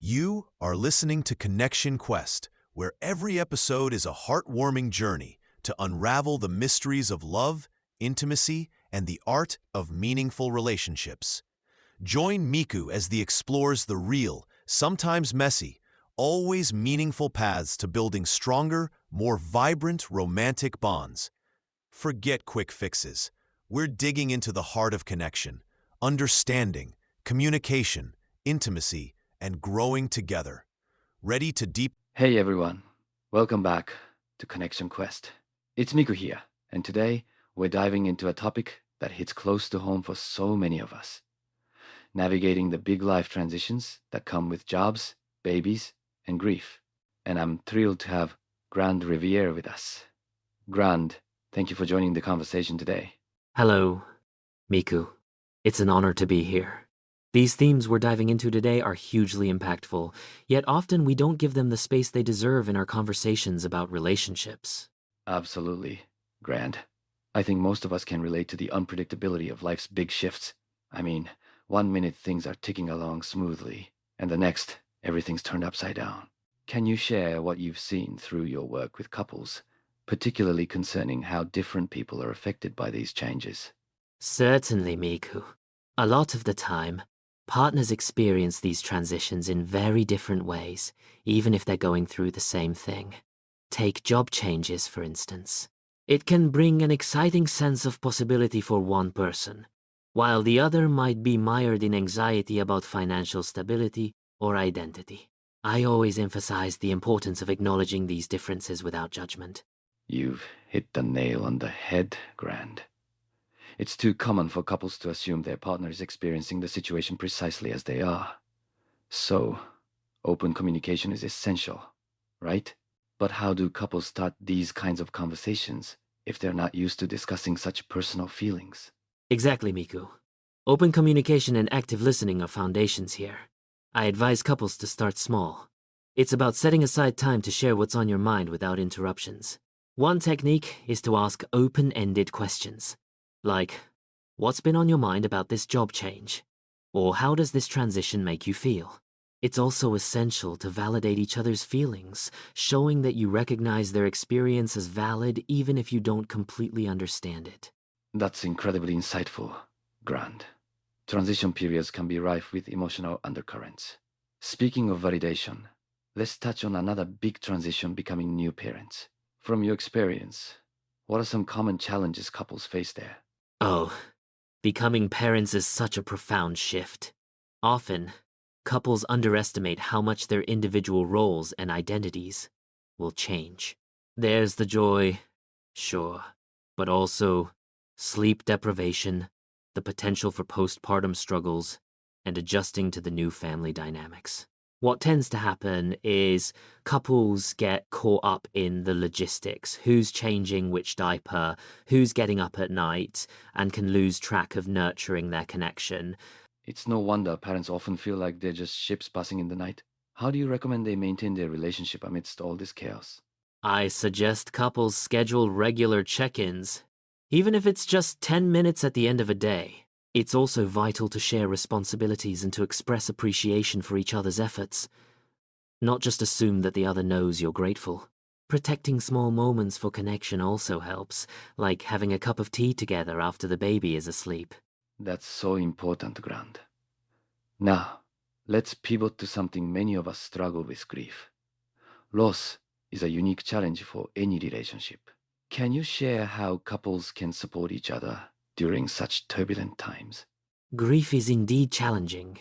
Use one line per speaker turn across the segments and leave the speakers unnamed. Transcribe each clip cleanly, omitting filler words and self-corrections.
You are listening to Connection Quest, where every episode is a heartwarming journey to unravel the mysteries of love, intimacy, and the art of meaningful relationships. Join Miku as he explores the real, sometimes messy, always meaningful paths to building stronger, more vibrant romantic bonds. Forget quick fixes. We're digging into the heart of connection, understanding, communication, intimacy, and growing together. Ready to deep...
Hey everyone, welcome back to Connection Quest. It's Miku here, and today we're diving into a topic that hits close to home for so many of us. Navigating the big life transitions that come with jobs, babies, and grief. And I'm thrilled to have Grand Riviere with us. Grand, thank you for joining the conversation today.
Hello, Miku. It's an honor to be here. These themes we're diving into today are hugely impactful, yet often we don't give them the space they deserve in our conversations about relationships.
Absolutely, Grand. I think most of us can relate to the unpredictability of life's big shifts. I mean, 1 minute things are ticking along smoothly, and the next, everything's turned upside down. Can you share what you've seen through your work with couples, particularly concerning how different people are affected by these changes?
Certainly, Miku. A lot of the time, partners experience these transitions in very different ways, even if they're going through the same thing. Take job changes, for instance. It can bring an exciting sense of possibility for one person, while the other might be mired in anxiety about financial stability or identity. I always emphasize the importance of acknowledging these differences without judgment.
You've hit the nail on the head, Grand. It's too common for couples to assume their partner is experiencing the situation precisely as they are. So, open communication is essential, right? But how do couples start these kinds of conversations if they're not used to discussing such personal feelings?
Exactly, Miku. Open communication and active listening are foundations here. I advise couples to start small. It's about setting aside time to share what's on your mind without interruptions. One technique is to ask open-ended questions, like, what's been on your mind about this job change? Or how does this transition make you feel? It's also essential to validate each other's feelings, showing that you recognize their experience as valid even if you don't completely understand it.
That's incredibly insightful, Grand. Transition periods can be rife with emotional undercurrents. Speaking of validation, let's touch on another big transition: becoming new parents. From your experience, what are some common challenges couples face there?
Oh, becoming parents is such a profound shift. Often, couples underestimate how much their individual roles and identities will change. There's the joy, sure, but also sleep deprivation, the potential for postpartum struggles, and adjusting to the new family dynamics. What tends to happen is couples get caught up in the logistics, who's changing which diaper, who's getting up at night, and can lose track of nurturing their connection.
It's no wonder parents often feel like they're just ships passing in the night. How do you recommend they maintain their relationship amidst all this chaos?
I suggest couples schedule regular check-ins, even if it's just 10 minutes at the end of a day. It's also vital to share responsibilities and to express appreciation for each other's efforts. Not just assume that the other knows you're grateful. Protecting small moments for connection also helps, like having a cup of tea together after the baby is asleep.
That's so important, Grand. Now, let's pivot to something many of us struggle with: grief. Loss is a unique challenge for any relationship. Can you share how couples can support each other during such turbulent times?
Grief is indeed challenging,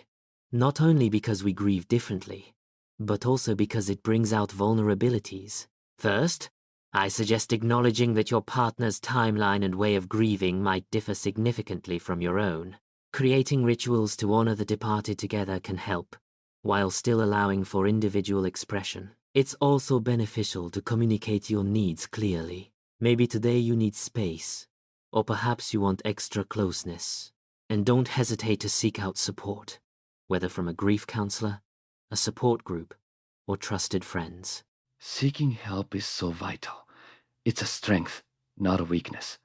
not only because we grieve differently, but also because it brings out vulnerabilities. First, I suggest acknowledging that your partner's timeline and way of grieving might differ significantly from your own. Creating rituals to honor the departed together can help, while still allowing for individual expression. It's also beneficial to communicate your needs clearly. Maybe today you need space, or perhaps you want extra closeness. And don't hesitate to seek out support, whether from a grief counselor, a support group, or trusted friends.
Seeking help is so vital. It's a strength, not a weakness.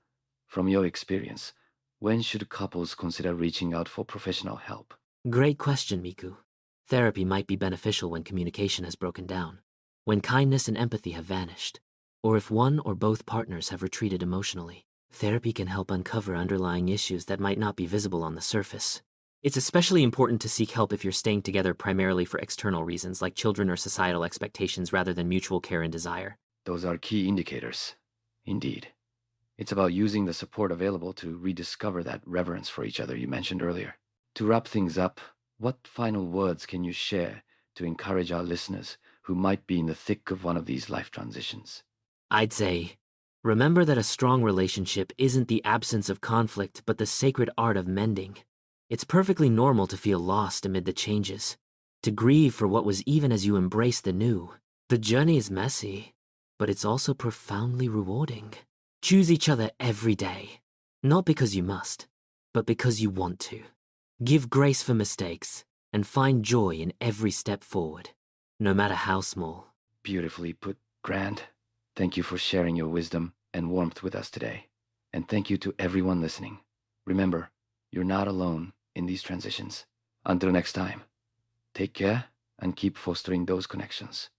From your experience, when should couples consider reaching out for professional help?
Great question, Miku. Therapy might be beneficial when communication has broken down, when kindness and empathy have vanished, or if one or both partners have retreated emotionally. Therapy can help uncover underlying issues that might not be visible on the surface. It's especially important to seek help if you're staying together primarily for external reasons like children or societal expectations rather than mutual care and desire.
Those are key indicators. Indeed. It's about using the support available to rediscover that reverence for each other you mentioned earlier. To wrap things up, what final words can you share to encourage our listeners who might be in the thick of one of these life transitions?
I'd say, remember that a strong relationship isn't the absence of conflict, but the sacred art of mending. It's perfectly normal to feel lost amid the changes, to grieve for what was even as you embrace the new. The journey is messy, but it's also profoundly rewarding. Choose each other every day, not because you must, but because you want to. Give grace for mistakes and find joy in every step forward, no matter how small.
Beautifully put, Grant. Thank you for sharing your wisdom and warmth with us today. And thank you to everyone listening. Remember, you're not alone in these transitions. Until next time, take care and keep fostering those connections.